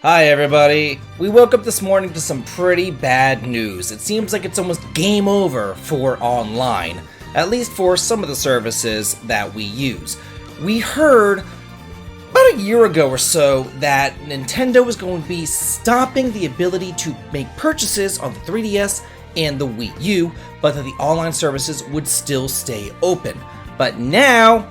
Hi everybody! We woke up this morning to some pretty bad news. It seems like it's almost game over for online, at least for some of the services that we use. We heard about a year ago or so that Nintendo was going to be stopping the ability to make purchases on the 3DS and the Wii U, but that the online services would still stay open. But now,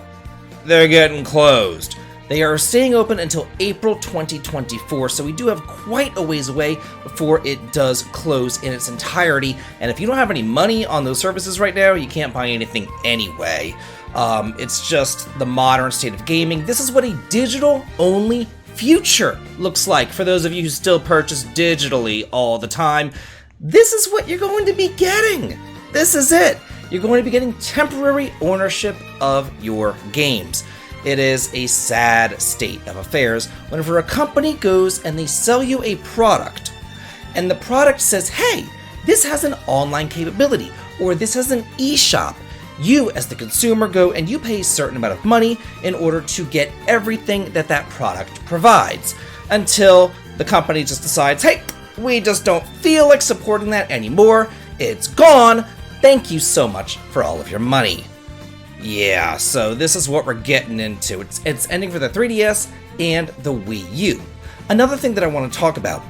they're getting closed. They are staying open until April 2024, so we do have quite a ways away before it does close in its entirety. And if you don't have any money on those services right now, you can't buy anything anyway. It's just the modern state of gaming. This is what a digital-only future looks like for those of you who still purchase digitally all the time. This is what you're going to be getting. This is it. You're going to be getting temporary ownership of your games. It is a sad state of affairs whenever a company goes and they sell you a product, and the product says, hey, this has an online capability, or this has an eShop. You, as the consumer, go and you pay a certain amount of money in order to get everything that that product provides, until the company just decides, hey, we just don't feel like supporting that anymore. It's gone. Thank you so much for all of your money. Yeah, so this is what we're getting into. It's ending for the 3DS and the Wii U. Another thing that I want to talk about.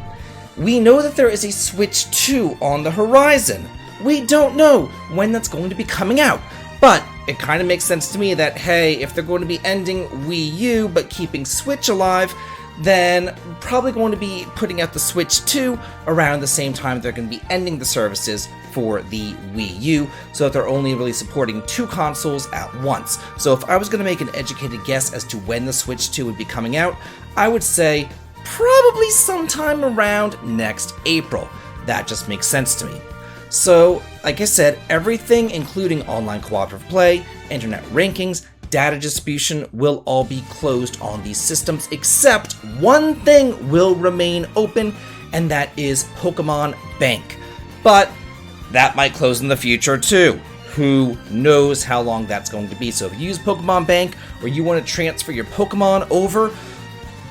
We know that there is a Switch 2 on the horizon. We don't know when that's going to be coming out, but it kind of makes sense to me that, hey, if they're going to be ending Wii U but keeping Switch alive, then probably going to be putting out the Switch 2 around the same time they're going to be ending the services for the Wii U, so that they're only really supporting two consoles at once. So if I was going to make an educated guess as to when the Switch 2 would be coming out, I would say probably sometime around next April. That just makes sense to me. So, like I said, everything including online cooperative play, internet rankings, data distribution will all be closed on these systems, except one thing will remain open, and that is Pokemon Bank. But that might close in the future too. Who knows how long that's going to be. So if you use Pokemon Bank or you want to transfer your Pokemon over,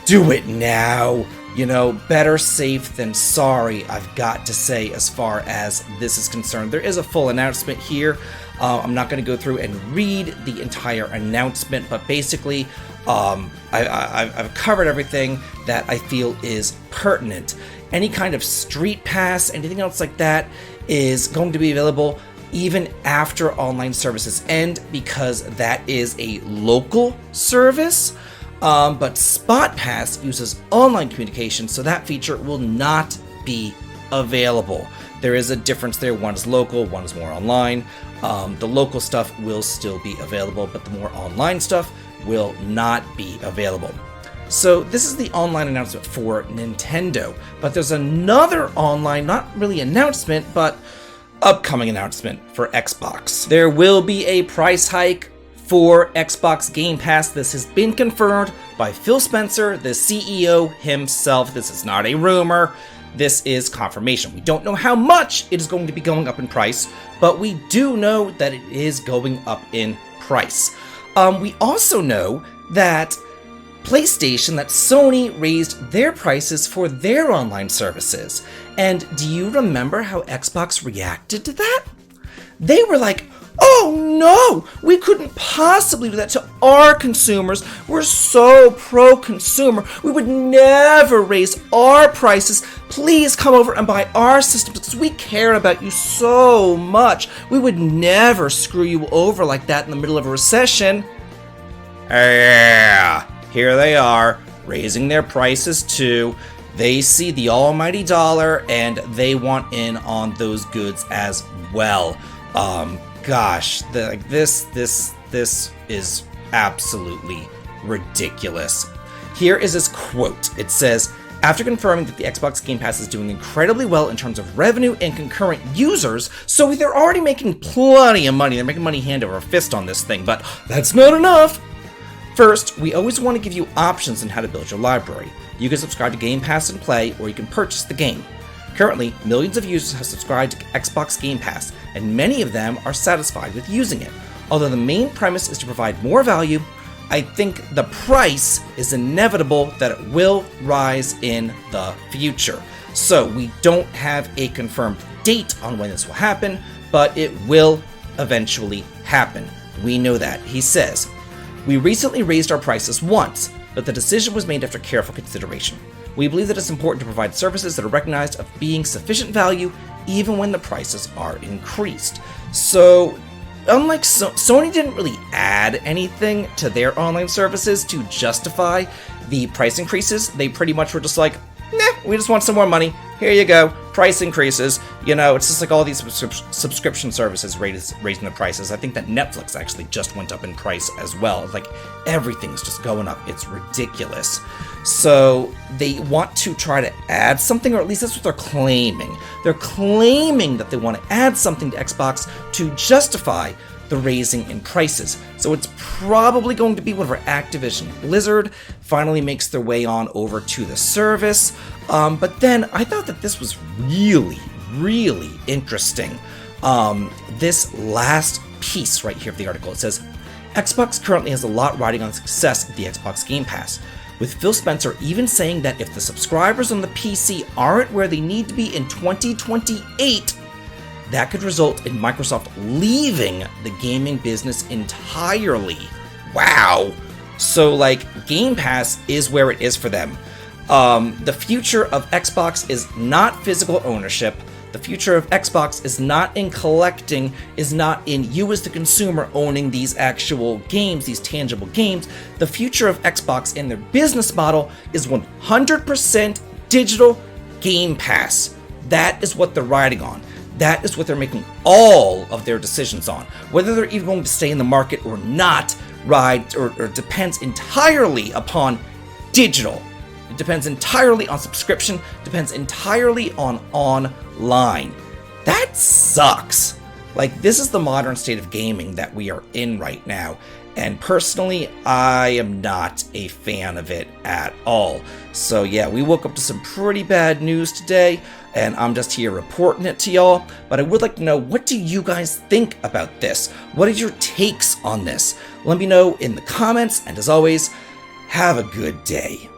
do it now. You know, better safe than sorry, I've got to say, as far as this is concerned. There is a full announcement here. I'm not going to go through and read the entire announcement, but basically, I've covered everything that I feel is pertinent. Any kind of street pass, anything else like that, is going to be available even after online services end, because that is a local service. But Spot Pass uses online communication, so that feature will not be available. There is a difference there. One is local, one is more online. The local stuff will still be available, but the more online stuff will not be available. So this is the online announcement for Nintendo, but there's another online, not really announcement, but upcoming announcement for Xbox. There will be a price hike for Xbox Game Pass. This has been confirmed by Phil Spencer, the CEO himself. This is not a rumor. This is confirmation. We don't know how much it is going to be going up in price, but we do know that it is going up in price. We also know that PlayStation, that Sony raised their prices for their online services. And do you remember how Xbox reacted to that? They were like, oh no, we couldn't possibly do that to our consumers. We're so pro-consumer. We would never raise our prices. Please come over and buy our systems because we care about you so much. We would never screw you over like that in the middle of a recession. Yeah, here they are, raising their prices too. They see the almighty dollar and they want in on those goods as well. Gosh, this is absolutely ridiculous. Here is his quote. It says, after confirming that the Xbox Game Pass is doing incredibly well in terms of revenue and concurrent users, so they're already making plenty of money. They're making money hand over fist on this thing, but that's not enough. First, we always want to give you options on how to build your library. You can subscribe to Game Pass and play, or you can purchase the game. Currently, millions of users have subscribed to Xbox Game Pass, and many of them are satisfied with using it. Although the main premise is to provide more value, I think the price is inevitable that it will rise in the future. So we don't have a confirmed date on when this will happen, but it will eventually happen. We know that. He says, "We recently raised our prices once, but the decision was made after careful consideration. We believe that it's important to provide services that are recognized of being sufficient value even when the prices are increased." So, unlike Sony didn't really add anything to their online services to justify the price increases. They pretty much were just like, nah, we just want some more money. Here you go. Price increases. You know, it's just like all these subscription services raising the prices. I think that Netflix actually just went up in price as well. It's like everything's just going up. It's ridiculous. So they want to try to add something, or at least that's what they're claiming. They're claiming that they want to add something to Xbox to justify the raising in prices. So it's probably going to be whenever Activision Blizzard finally makes their way on over to the service. But then I thought that this was really, really interesting. This last piece right here of the article, it says, Xbox currently has a lot riding on the success of the Xbox Game Pass, with Phil Spencer even saying that if the subscribers on the PC aren't where they need to be in 2028, that could result in Microsoft leaving the gaming business entirely. Wow. So, like, Game Pass is where it is for them. The future of Xbox is not physical ownership. The future of Xbox is not in collecting, is not in you as the consumer owning these actual games, these tangible games. The future of Xbox and their business model is 100% digital Game Pass. That is what they're riding on. That is what they're making all of their decisions on. Whether they're even going to stay in the market or not, or depends entirely upon digital. It depends entirely on subscription, depends entirely on online. That sucks. Like, this is the modern state of gaming that we are in right now. And personally, I am not a fan of it at all. So yeah, we woke up to some pretty bad news today, and I'm just here reporting it to y'all. But I would like to know, what do you guys think about this? What are your takes on this? Let me know in the comments, and as always, have a good day.